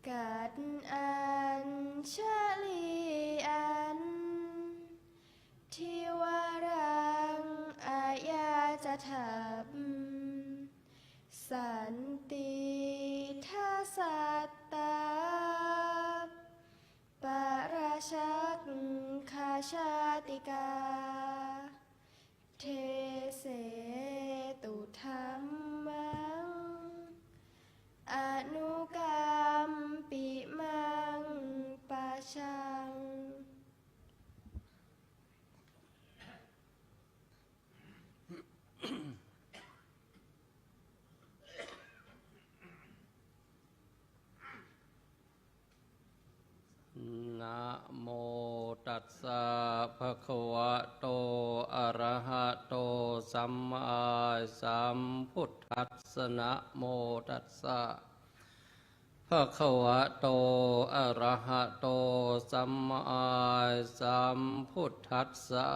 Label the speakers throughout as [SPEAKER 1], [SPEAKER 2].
[SPEAKER 1] กัดอัญชลีอันทิวรังอายาจะทับสันติทัสสัตตาปราชักขาชาติกาเทเสตุธัมมังอนุกรรมปิมังปะชัง
[SPEAKER 2] นะโมตัสสะภะคะวะโตอะระหะโตสัมมาสัมพุทธัสสะนะโมตัสสะภะคะวะโตอะระหะโตสัมมาสัมพุทธัสสะ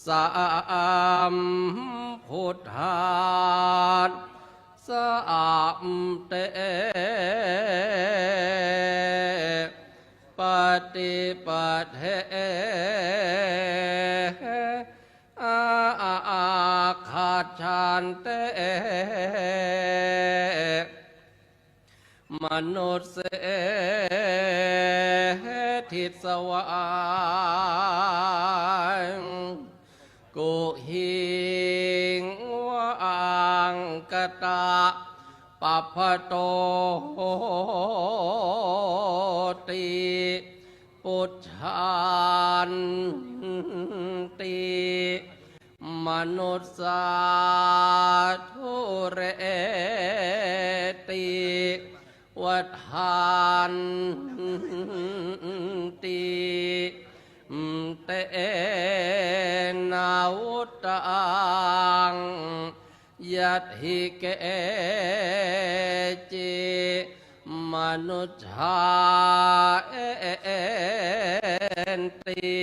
[SPEAKER 2] สัมพุทธัสสะเตปฏิปัฏฐิอาคัจฉันเตมนุสเสทิสวากุหิงวังกตาปัพพโตติปุจฉานติมนุสสาธุเรติวัฏฐานติเตนาวุตังยัตถิเกจิมนุษชาเอนติ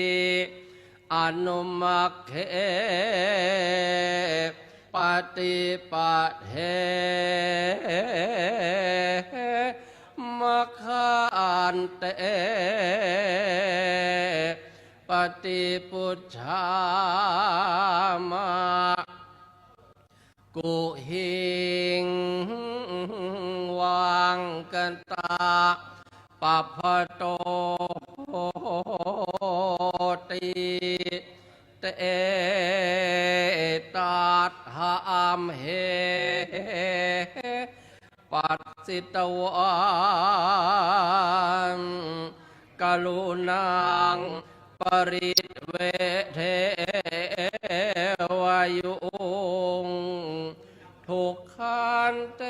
[SPEAKER 2] อนุมัคเขปฏิปัฏฐิมัคคันเตปฏิปุจฉามะกุหิงวังกันตาปัพพโตติเตตัสหามเหปัสสิตวันกรุณังปริเวเทวายุงทุกขันเต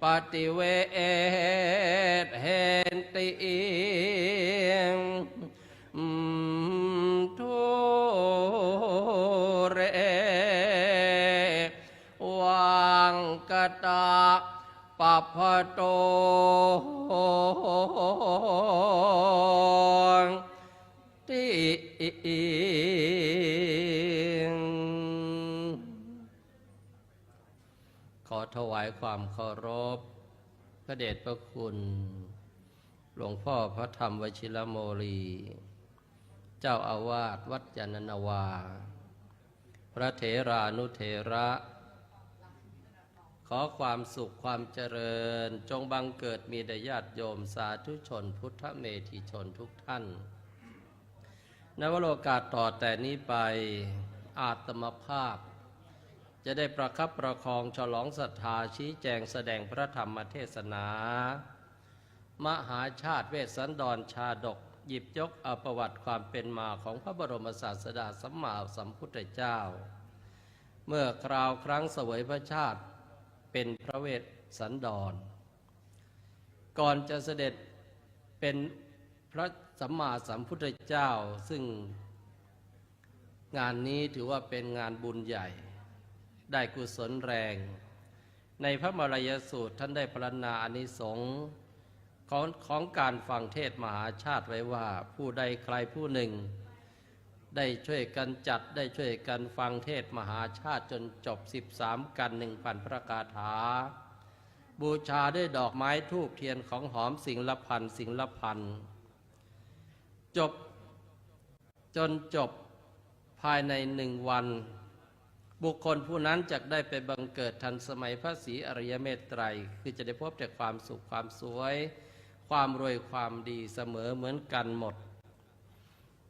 [SPEAKER 2] ปฏิเวทเห็นติทุเรว ตาปัพพโตติขอถวายความเคารพพระเดชพระคุณหลวงพ่อพระธรรมวชิรโมลีเจ้าอาวาสวัดยานนาวาพระเถรานุเถระขอความสุขความเจริญจงบังเกิดมีแด่ญาติโยมสาธุชนพุทธเมธีชนทุกท่านในวโรกาสต่อแต่นี้ไปอาตมภาพจะได้ประคับประคองฉลองศรัทธาชี้แจงแสดงพระธรรมเทศนามหาชาติเวสสันดรชาดกหยิบยกเอาประวัติความเป็นมาของพระบรมศาสดาสัมมาสัมพุทธเจ้าเมื่อคราวครั้งเสวยพระชาติเป็นพระเวสสันดรก่อนจะเสด็จเป็นพระสัมมาสัมพุทธเจ้าซึ่งงานนี้ถือว่าเป็นงานบุญใหญ่ได้กุศลแรงในพระมรยสูตรท่านได้พรรณนาอานิสงส์ของการฟังเทศมหาชาติไว้ว่าผู้ใดใครผู้หนึ่งได้ช่วยกันจัดได้ช่วยกันฟังเทศมหาชาติจนจบ13 กัน 1,000 พระคาถาบูชาด้วยดอกไม้ธูปเทียนของหอมสิ่งละพันสิ่งละพันจบจนจบภายใน1 วันบุคคลผู้นั้นจะได้ไปบังเกิดทันสมัยพระศรีอริยเมตไตรคือจะได้พบแต่ความสุขความสวยความรวยความดีเสมอเหมือนกันหมด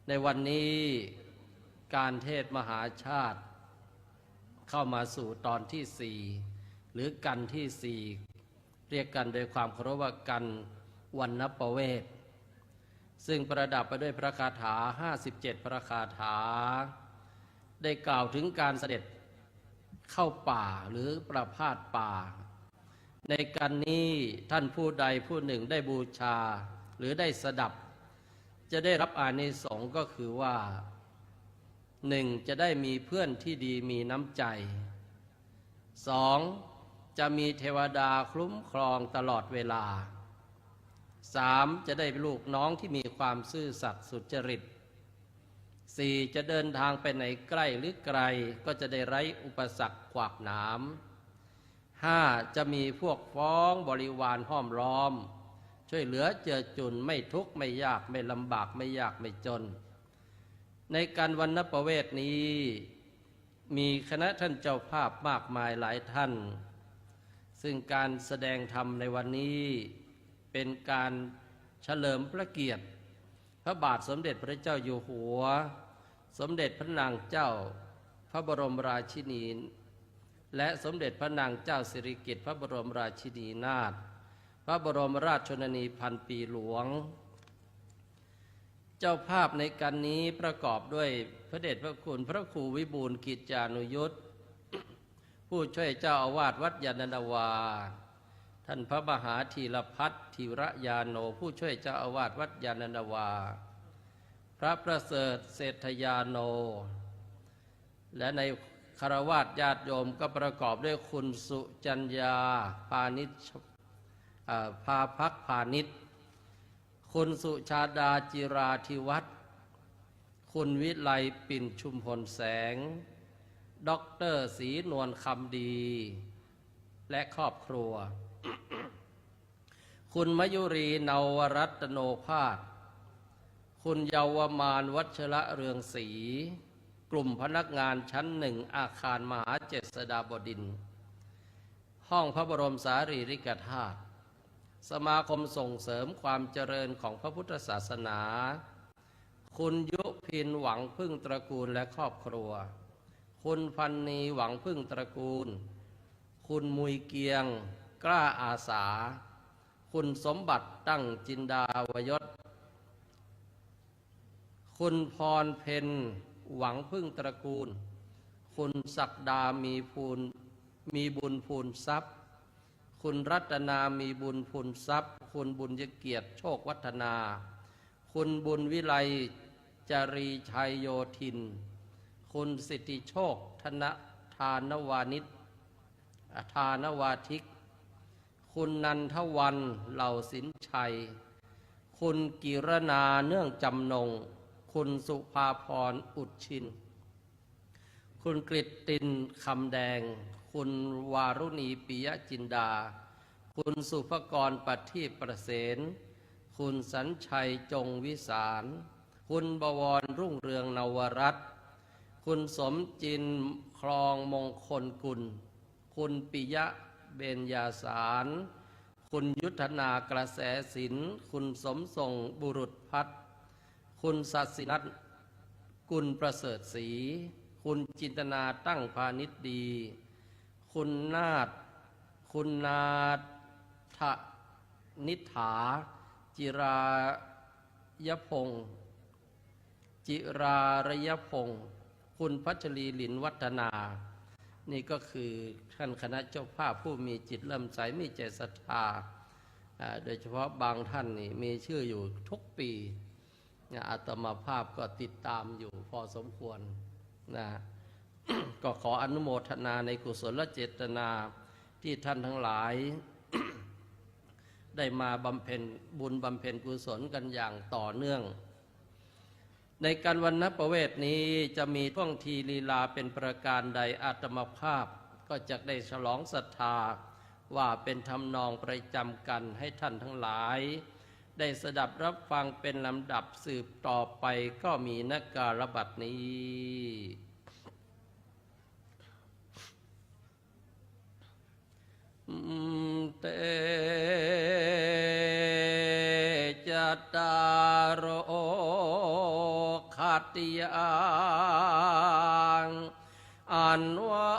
[SPEAKER 2] ในวันนี้การเทศมหาชาติเข้ามาสู่ตอนที่4หรือกันที่4เรียกกันโดยความเคารพว่ากันวรรณประเวทซึ่งประดับไปด้วยพระคาถา57 พระคาถาได้กล่าวถึงการเสด็จเข้าป่าหรือประพาสป่าในการนี้ท่านผู้ใดผู้หนึ่งได้บูชาหรือได้สดับจะได้รับอานิสงส์ก็คือว่า 1. จะได้มีเพื่อนที่ดีมีน้ำใจ 2. จะมีเทวดาคุ้มครองตลอดเวลา 3. จะได้ลูกน้องที่มีความซื่อสัตย์สุจริต 4. จะเดินทางไปไหนใกล้หรือไกลก็จะได้ไร้อุปสรรคขวากหนาม 5. จะมีพวกฟ้องบริวารห้อมล้อมช่วยเหลือเจือจุนไม่ทุกข์ไม่ยากไม่ลำบากไม่ยากไม่จนในการวรรณประเวทนี้มีคณะท่านเจ้าภาพมากมายหลายท่านซึ่งการแสดงธรรมในวันนี้เป็นการเฉลิมพระเกียรติพระบาทสมเด็จพระเจ้าอยู่หัวสมเด็จพระนางเจ้าพระบรมราชินีและสมเด็จพระนางเจ้าสิริกิติ์พระบรมราชินีนาถพระบรมราชชนนีพันปีหลวงเจ้าภาพในการนี้ประกอบด้วยพระเดชพระคุณพระครูวิบูลย์กิจจานุยุตผู้ช่วยเจ้าอาวาสวัดยานนาวาท่านพระมหาธีรพัฒน์ธีระยาโนผู้ช่วยเจ้าอาวาสวัดยานนาวาพระประเสริฐเศรษฐยาโนและในคฤหัสถ์ญาติโยมก็ประกอบด้วยคุณสุจัญญาพานิชพาพักพาณิชคุณสุชาดาจิราธิวัฒน์คุณวิไลปิ่นชุมพลแสงด็อกเตอร์ศรีนวลคำดีและครอบครัว คุณมยุรีนวรัตโนภาสคุณเยาวมานวัชระเรืองศรีกลุ่มพนักงานชั้น1อาคารมหาเจษฎาบดินทร์ห้องพระบรมสารีริกธาตุสมาคมส่งเสริมความเจริญของพระพุทธศาสนาคุณยุพินหวังพึ่งตระกูลและครอบครัวคุณพันนีหวังพึ่งตระกูลคุณมุยเกียงกล้าอาสาคุณสมบัติตั้งจินดาวศคุณพรเพ็ญหวังพึ่งตระกูลคุณศักดามีบุญพูนทรัพย์คุณรัตนามีบุญพูนทรัพย์คุณบุญยเกียรติโชควัฒนาคุณบุญวิไลจารีชัยโยธินคุณสิทธิโชคธนทานวานิช ทานวาทิกคุณนันทวันเหล่าสินชัยคุณกิรณาเนื่องจำนงคุณสุภาพรอุดชินคุณกฤตตินคำแดงคุณวารุณีปิยจินดาคุณสุภกรปัทีปประเสนคุณสัญชัยจงวิสารคุณบวรรุ่งเรืองนวรัตน์คุณสมจินคลองมงคลกุลคุณปิยะเบญญาสารคุณยุทธนากระแสศิลป์คุณสมทรงบุรุษพัฒน์คุณศศินัทกุลประเสริฐศรีคุณจินตนาตั้งพาณิชดีคุณนาถนิฐาจิรายพงศ์จิรารยพงศ์คุณพัชรีหลินวัฒนานี่ก็คือท่านคณะเจ้าภาพผู้มีจิตเริ่มใสมีใจศรัทธาโดยเฉพาะบางท่านนี่มีชื่ออยู่ทุกปีอาตมาภาพก็ติดตามอยู่พอสมควรนะ ก็ขออนุโมทนาในกุศลเจตนาที่ท่านทั้งหลาย ได้มาบำเพ็ญบุญบำเพ็ญกุศลกันอย่างต่อเนื่องในการวันณประเวทนี้จะมีท่วงทีลีลาเป็นประการใดอาตมาภาพก็จะได้ฉลองศรัทธาว่าเป็นทำนองประจำกันให้ท่านทั้งหลายได้สดับรับฟังเป็นลำดับสืบต่อไปก็มีนักการบัดนี้เตจัตตารโอขัตติยังอันวะ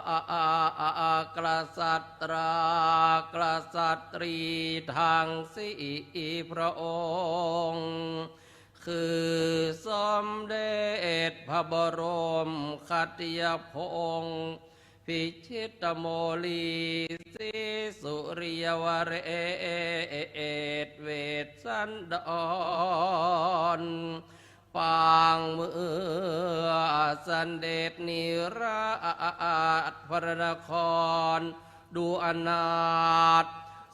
[SPEAKER 2] กษัตรากษัตรีทางสีพระองค์คือสมเด็จพระบรมคัตติยพงศ์พิชิตโมลีสิสุริยวเรศเวสสันดรปางเมื่อสันเดชนิราชพระนครดูอนาถ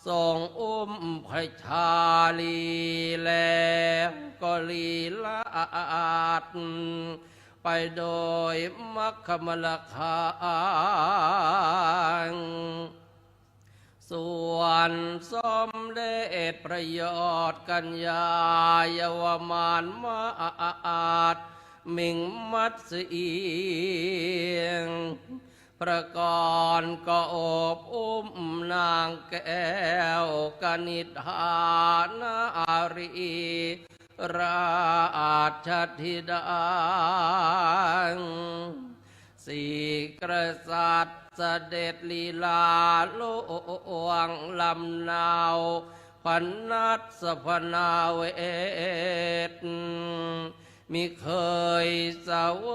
[SPEAKER 2] ทรงอุ้มพระชาลีแล้วก็ลีลาดไปโดยมัคคมลคางส่วนสมเด็จพระยอดกัญญาเยาวมานมาอาจมิงมัตสีงพระกรก็โอบอุ้มนางแก้วกนิษฐานารีราชธิดาสี่กษัตริย์เสด็จลีลาโลวงลำนาวพันนัสสพนาเวทมิเคยเสว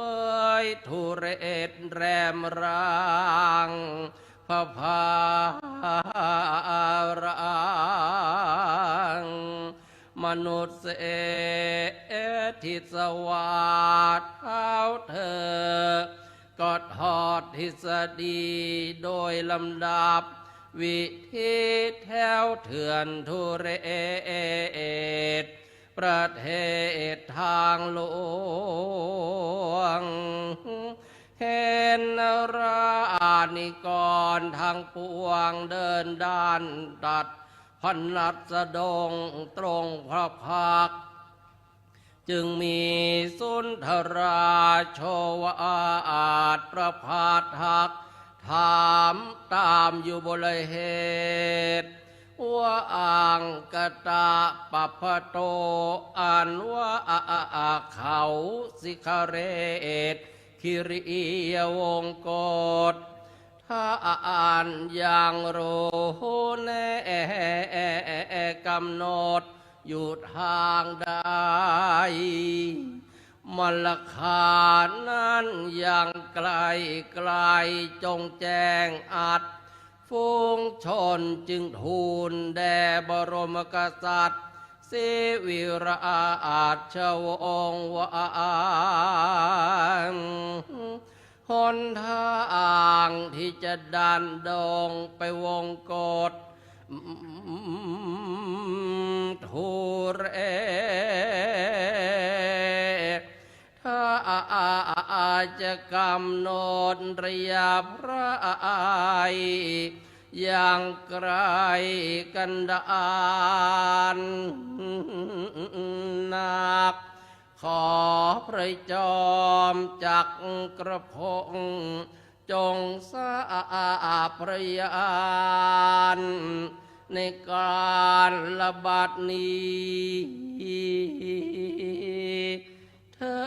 [SPEAKER 2] ยทุเรศแรมรางพระพารางมนุษย์ทิสวาสเท้าเธอก็ทอดทฤษฎีโดยลำดับวิธีแถวเถื่อนทุเรศประเทศทางหลวงเห็นรานิกรทางปวงเดินด้านตัดพันนัสดงตรงพระพักจึงมีสุนทราโชวาทประพาสทักถามตามอยู่บริเหตุว่าอังกตะปัพพโตอันว่าเขาสิคเรศคิริยวงกฎถ้าอ่านอย่างรู้แน่กำหนดอยู่ทางใดมลคานั้นยังไกลไกลจงแจ้งอัดฝูงชนจึงทูลแด่บรมกษัตริย์สิวิราชวงศ์วาน หนทางที่จะดันดงไปวงกฏทุเรถ้าจะกำหนดระยะพระอัยอย่างไกลกันดานนักขอพระจอมจักกระพงจงสาพระยานในการระบาดนี้เถิ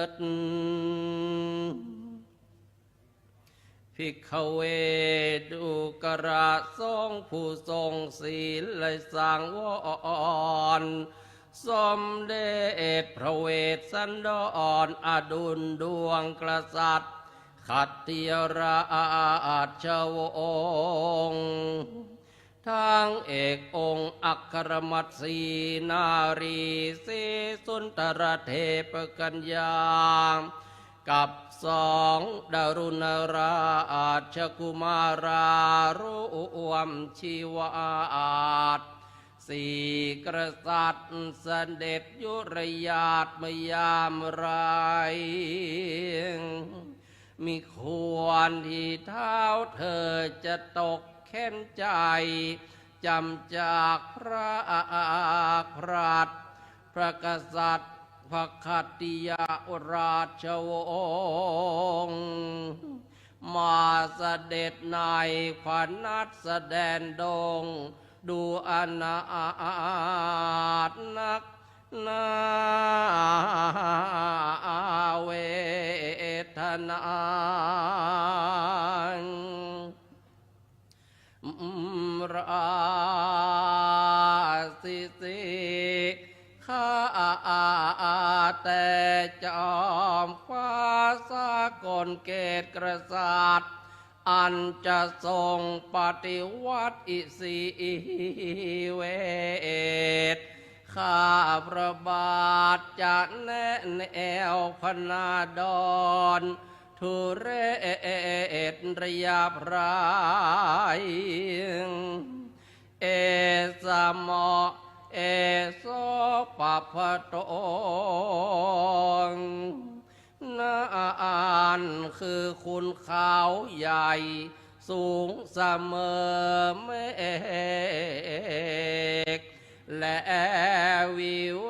[SPEAKER 2] ดภิกขเวดุกระทรงผู้ทรงศีลและสังวรสมเด็จพระเวสสันดรอดุลดวงกษัตริย์ขัตติยราชวงศ์ทั้งเอกองค์อัครมัตสีนารีสีสุนทรเทพกัญญากับสองดารุณราชกุมาราร่วมชีวาตสี่กษัตริย์เสด็จยุรยาตมยามไรมีควรที่เท้าเธอจะตกแค้นใจจำจากพระพรัตพระกษัตริย์พระคัตติยราชวงศ์มาเสด็จในขวัญนัดแสดงดงดูอนาถนักนาเวทนาราสิสิข้าแต่จอมฟ้าสากลเกตกษัตริย์อันจะทรงปฏิวัติอิสิเวทข้าพระบาทจะแนะแนวพนาดรทุเรศระยะพรายเอสมอเอโสปะพะโตนานคือคุณเขาใหญ่สูงเสมอเมฆและวิเว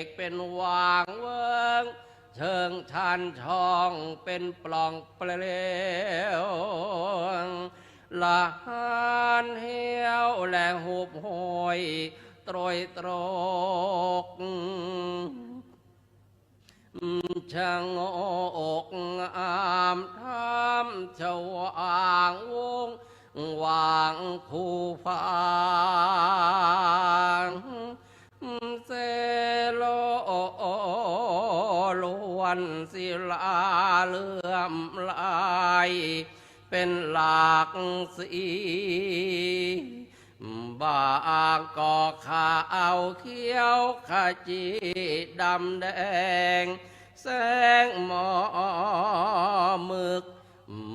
[SPEAKER 2] กเป็นวางเวิงเชิงชันช่องเป็นปล่องเปลวละหานเหี่ยวและหุบหอยตรอยตรกชะงอกงามทำชวางวงวางผู้ฟังเซโลลวนศิลาเลื่อมลายเป็นหลากสีบางก็ขาวเขียวขจีดำแดงแสงหมอกมึก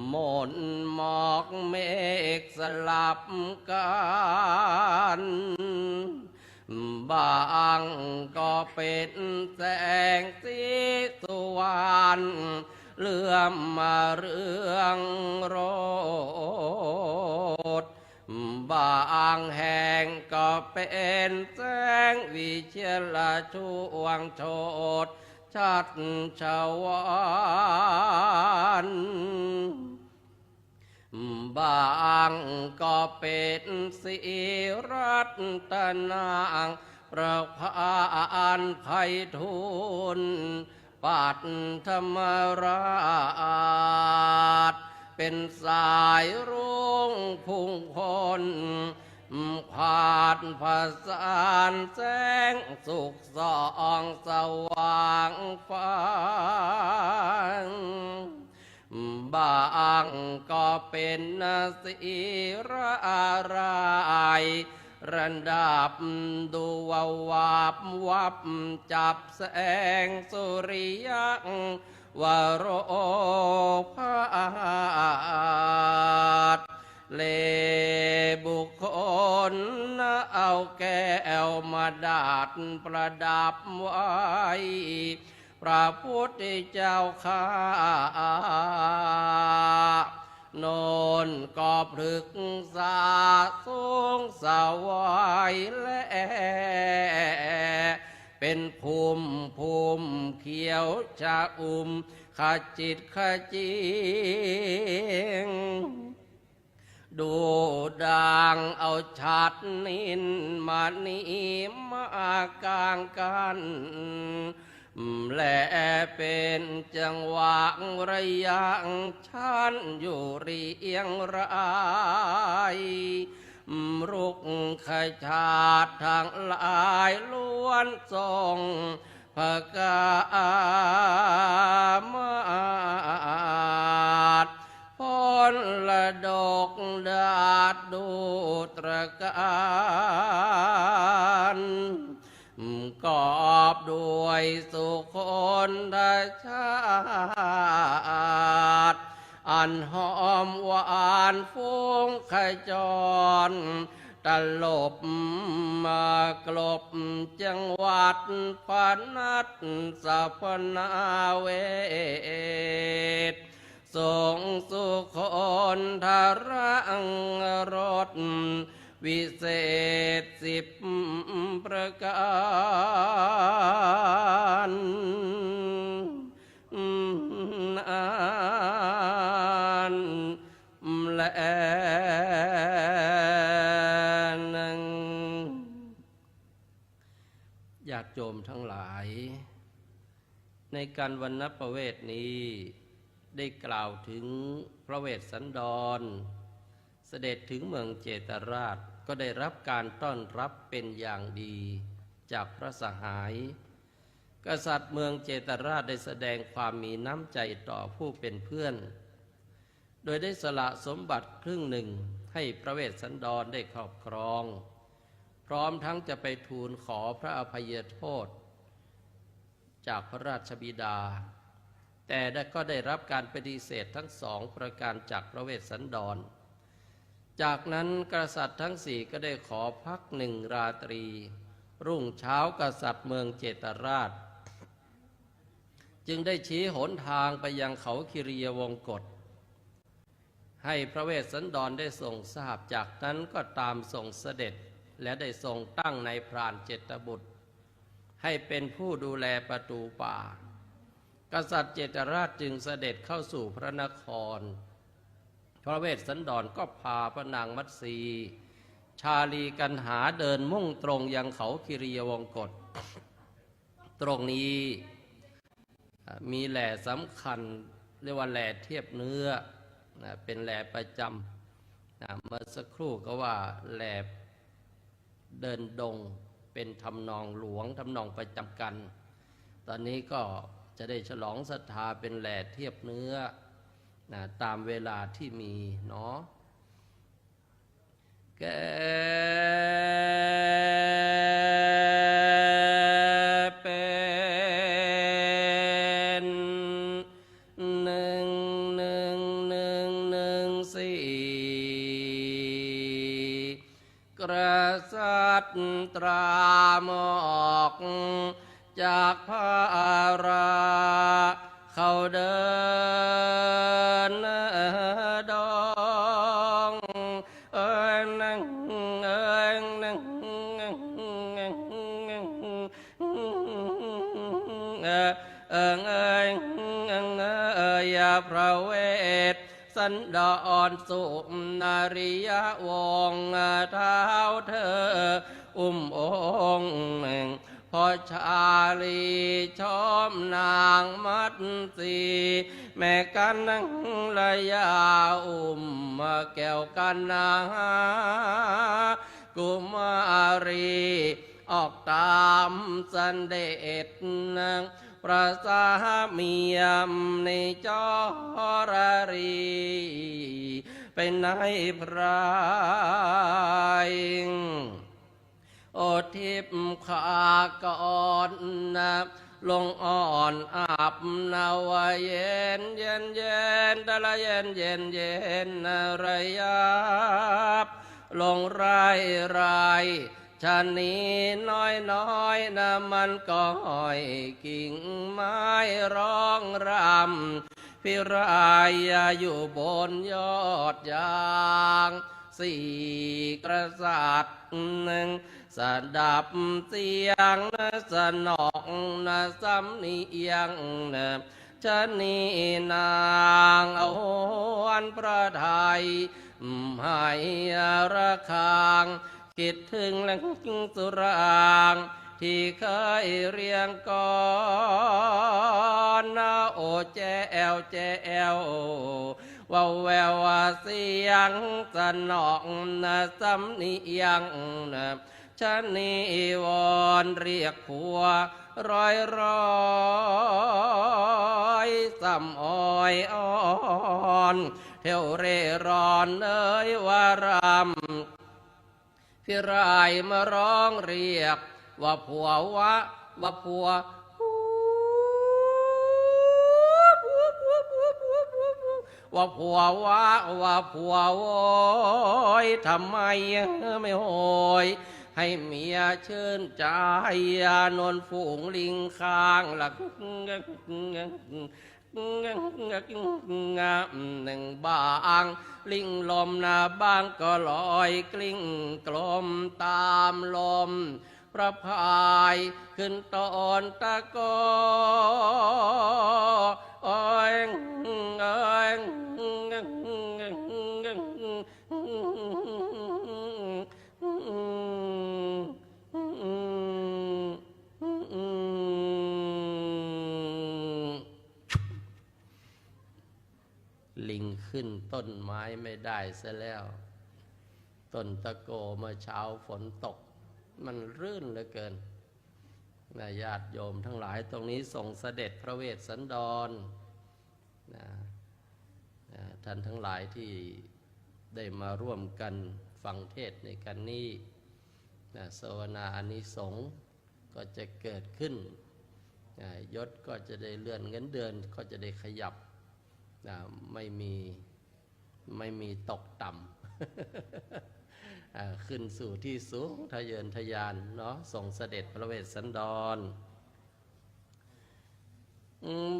[SPEAKER 2] หมนหมอกเมฆสลับกันบางก็เป็นแสงสีสว่างเลื่อมมาเรื่องโรดบางแห่งก็เป็นแสงวิเชียรช่วงโชดชัดชวานบางก็เป็นสีรัตนางประพานไพฑูรย์ปัตธรรมราชเป็นสายรุ่งพุ่งพ้นผาดผสานแสงสุขส่องสว่างฟ้าบางก็เป็นสีระรายระดับดูวับวับจับแสงสุริยะ วโรภาสเลบุคคลเอาแก้วมาดาดประดับไว้พระพุทธเจ้าข้าโนนก็พฤกษาสูงสวายและเป็นภูมิเขียวชะขจิตขจิงดูดังเอาชัดนินมานีมากลางกันและเป็นจังหวะระยะชันอยู่เรียงรายรุกขชาติทางหลายล้วนทรงพระกามาศพลละดกดาดดูตรการกอบด้วยสุคนชาติอันหอมหวานฟุ้งขจรตลบมากลบจังหวัดพนัสสัพนาเวศทรงสุคนทรังรสวิเศษ10 ประการและญาติโยมทั้งหลายในการวรรณประเวทนี้ได้กล่าวถึงพระเวสสันดรเสด็จถึงเมืองเจตราชก็ได้รับการต้อนรับเป็นอย่างดีจากพระสหายกษัตริย์เมืองเจตราชได้แสดงความมีน้ำใจต่อผู้เป็นเพื่อนโดยได้สละสมบัติครึ่งหนึ่งให้พระเวสสันดรได้ครอบครองพร้อมทั้งจะไปทูลขอพระอภัยโทษจากพระราชบิดาแต่ก็ได้รับการปฏิเสธทั้ง2 ประการจากพระเวสสันดรจากนั้นกษัตริย์ทั้ง4ก็ได้ขอพัก1 ราตรีรุ่งเช้ากษัตริย์เมืองเจตราชจึงได้ชี้หนทางไปยังเขาคิริยวงกฏให้พระเวสสันดรได้ทรงทราบจากนั้นก็ตามทรงเสด็จและได้ทรงตั้งนายพรานเจตบุตรให้เป็นผู้ดูแลประตูป่ากษัตริย์เจตราชจึงเสด็จเข้าสู่พระนครพระเวสสันดรก็พาพระนางมัตสีชาลีกันหาเดินมุ่งตรงยังเขาคิริยวงกฏตรงนี้มีแหล่สำคัญเรียกว่าแหล่เทียบเนื้อเป็นแหล่ประจำเมื่อสักครู่ก็ว่าแหล่เดินดงเป็นทำนองหลวงทำนองประจำกันตอนนี้ก็จะได้ฉลองศรัทธาเป็นแหล่เทียบเนื้อตามเวลาที่มีเนาะแกเป็น1114กษัตริย์ตรามอกจากพาราเขาเดินดองนั่งพระเวสสันดรสุนาริยวงศ์เท้าเธอองค์พอชาลีชอมนางมัตสีแม่กันนังระยาแก้วกันนากุมารีออกตามสันเดชประสาเมียมในจอรารีเป็นนายพรายโอทิพขากร ลงอ่อนอาบนาวเย็นเย็นเย็นตะละเย็นเย็นเย็นนาระยับลงไรไรชานีน้อยน้อยนะมันก็ห้อยกิ่งไม้ร้องรำพิรายอยู่บนยอดยางสี่กษัตริย์หนึ่งสดับเสียงสนองสำเนียงชะนีนางเอาวันพระไทยให้ระคางคิดถึงแหล่งสุรางที่เคยเรียงก่อนนะโอแจวแจวว่าแววเสียงสนองนะสำเนียงนะชะนีวอนเรียกผัวร้อยร้อยสำอ้อยอ่อนเที่ยวเร่ร่อนเอ้ยวารำพิรายมาร้องเรียกว่าผัวว่าผัวว่าผัวว่าผัวโอยทำไมไม่โหยให้เมียชื่นใจนอนฝูงลิงข้างหลักหนึ่งบางลิงลมนาบางก็ลอยกลิ้งกลมตามลมพระพายขึ้นตอนตะโกอ้อยลิงขึ้นต้นไม้ไม่ได้ซะแล้วต้นตะโกเมื่อเช้าฝนตกมันรื่นเหลือเกินนะญาติโยมทั้งหลายตรงนี้ส่งเสด็จพระเวสสันดรนะท่านทั้งหลายที่ได้มาร่วมกันฟังเทศในกันนี้นะสวนาอานิสงส์ก็จะเกิดขึ้นยศก็จะได้เลื่อนเงินเดือนก็จะได้ขยับไม่มีตกต่ำ ขึ้นสู่ที่สูงทะเยอทะยานเนาะส่งเสด็จพระเวสสันดร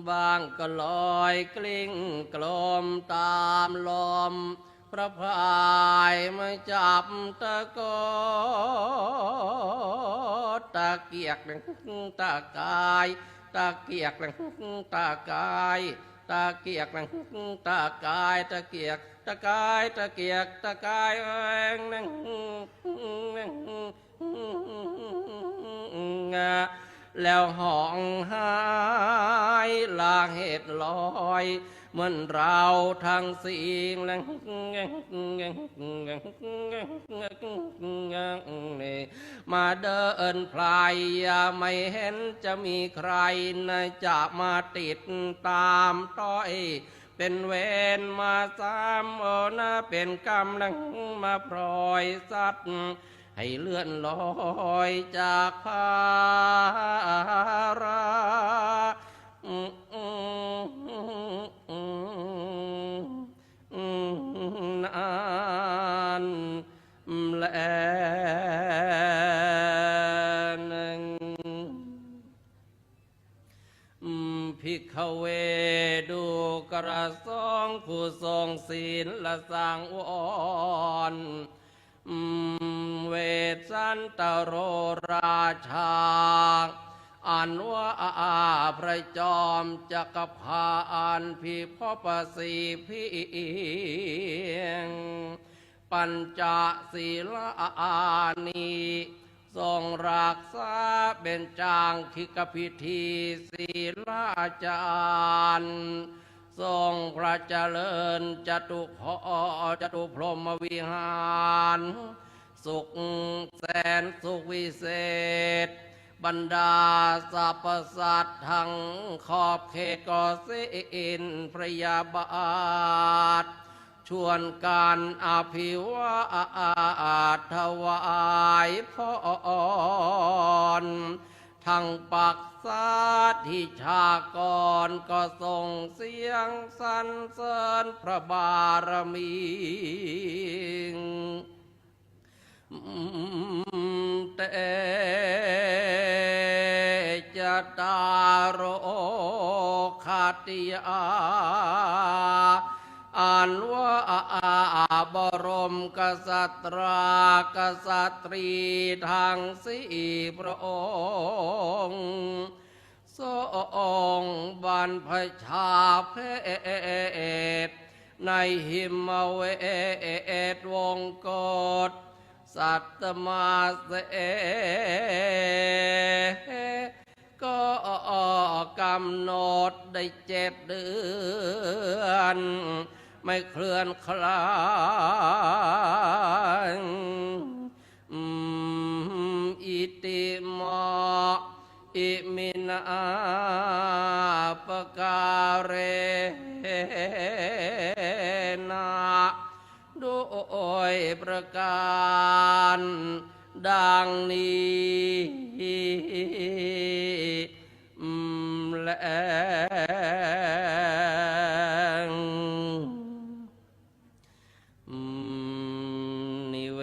[SPEAKER 2] บางก็ลอยกลิ้งกลมตามลมพระพายมาจับตะโกตะเกียกตะกายตะเกียกตะกายตะเกียกตะกายตะเกียกตะกายตะเกียกตะกายแล้วห้องหายลาเหตุลอยเหมือนเราทั้งสิ่งมาเดินพลายไม่เห็นจะมีใครจะมาติดตามต้อยเป็นเวรมาซ้ำโอนะเป็นกรรมมาปล่อยสัตว์ให้เลื่อนลอยจากภาระนานและภิกขเวดูกระสงผู้ทรงศีลละสังวรเวสสันตโรราชาอันว่าพระจอมจักรพรรดิพิภพสีพิงปัญจศีลานีทรงรักษาเป็นจางคิกพิธีศีลาจารย์ทรงพระเจริญจตุพรหมวิหารสุขแสนสุขวิเศษบรรดาสรรพสัตว์ทั้งขอบเขตก็สิ้นพระยาบาทชวนการอภิวาทถวายพร ทางปักษาที่ชากรก็ส่งเสียงสรรเสริญพระบารมีแต่จะตารโรคาติยาอ่านว่าบรมกษัตรากษัตรีทั้งสี่พระองค์ทรงบรรพชาเพศในหิมเวทวงกฏสัตตมาเสก็กำหนดได้7 เดือนไม่เคลื่อนคลายอิติมะอิมินาปการเรนะโดยประการดังนี้และนิเว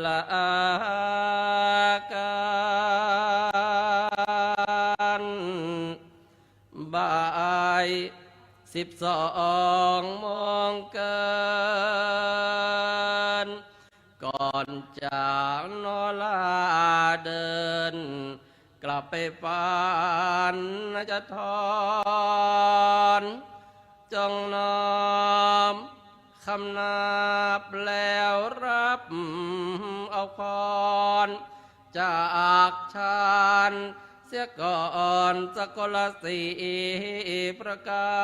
[SPEAKER 2] ลการบ่าย12 โมงเกินก่อนจากนอลาเดินกลับไปปานจะทอนจงน้อมคำนับแล้วรับเอาพรจากชานเสียก่อนสกล4 ประกา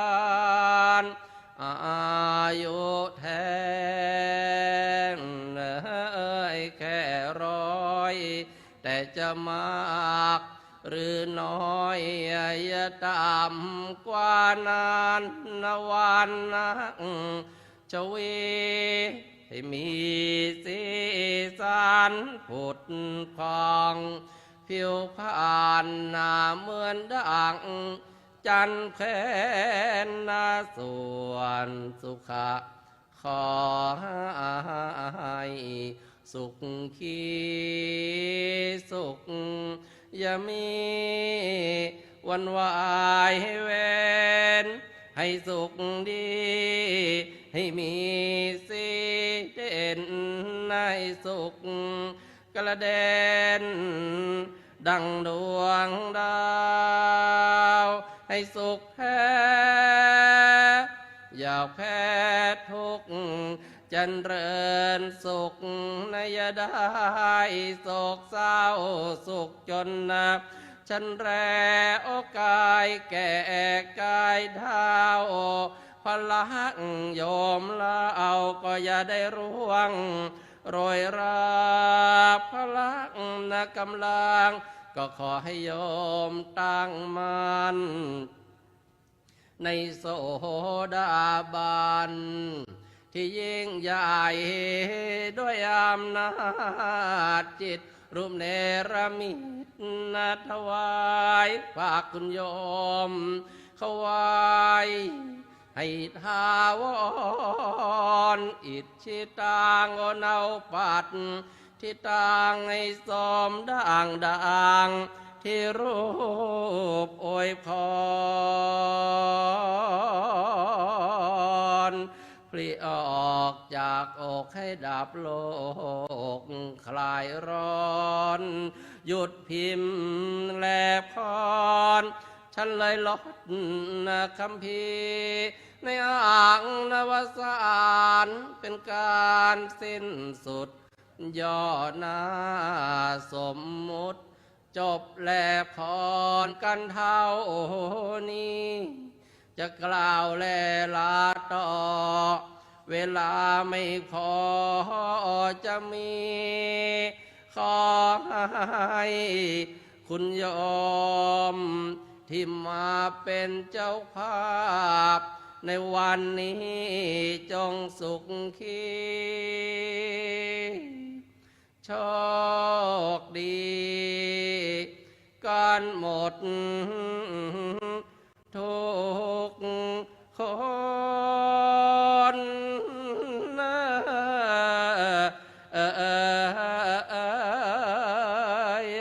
[SPEAKER 2] รอายุแทนแค่100แต่จะมากหรือน้อยอย่าต่ำกว่านั้นวันนักชวีให้มีสีสันผุดพองผิวพรรณหน้าเหมือนดังจันทร์แผ่นนาส่วนสุขะขอให้สุขขีสุขอย่ามีวันวายให้เวนให้สุขดีให้มีสีเด่นในสุขกระเด็นดังดวงดาวให้สุขแพ้อยากแพ้ทุกข์จันเริญสุขในยาได้โศกเศร้าสุขจนนับฉันแรโอกายแก่กายเท้าพลังโยมละเอาก็อย่าได้ร่วงโรยราพลังนักกำลังก็ขอให้โยมตั้งมั่นในโสดาบันที่ยิ่งใหญ่ด้วยอำนาจจิตรูปเนรมิตนาถวายฝากคุณโยมเขาไว้ให้ทาวรอิทธิตังโอนาปัตที่ตังให้สมดังที่รูปอวยพรปลิออกจากอกให้ดับโลกคลายร้อนหยุดพิมพ์แลพรฉันเลยลดคำพีในอ่างนวสานเป็นการสิ้นสุดย่อหน้าสมมุติจบแลพรกันเท่านี้จะกล่าวแลลาต่อเวลาไม่พอจะมีขอให้คุณโยมที่มาเป็นเจ้าภาพในวันนี้จงสุขขี โชคดีกันหมดทุกคน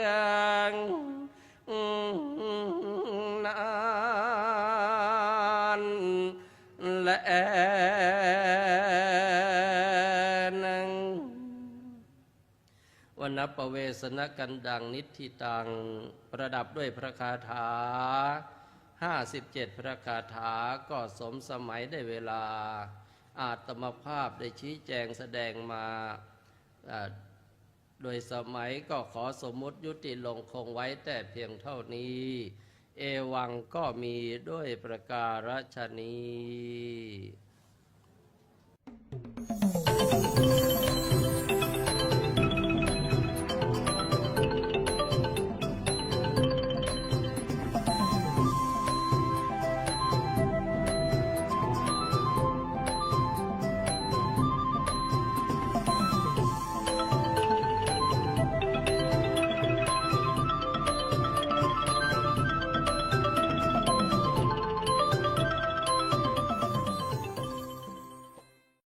[SPEAKER 2] อย่างนั้นและนังวันนัปเวสนกันดังนิทธิตังประดับด้วยพระคาถา57 พระคาถาก็สมสมัยได้เวลาอาตมภาพได้ชี้แจงแสดงมาโดยสมัยก็ขอสมมุติยุติลงคงไว้แต่เพียงเท่านี้เอวังก็มีด้วยประการฉนี้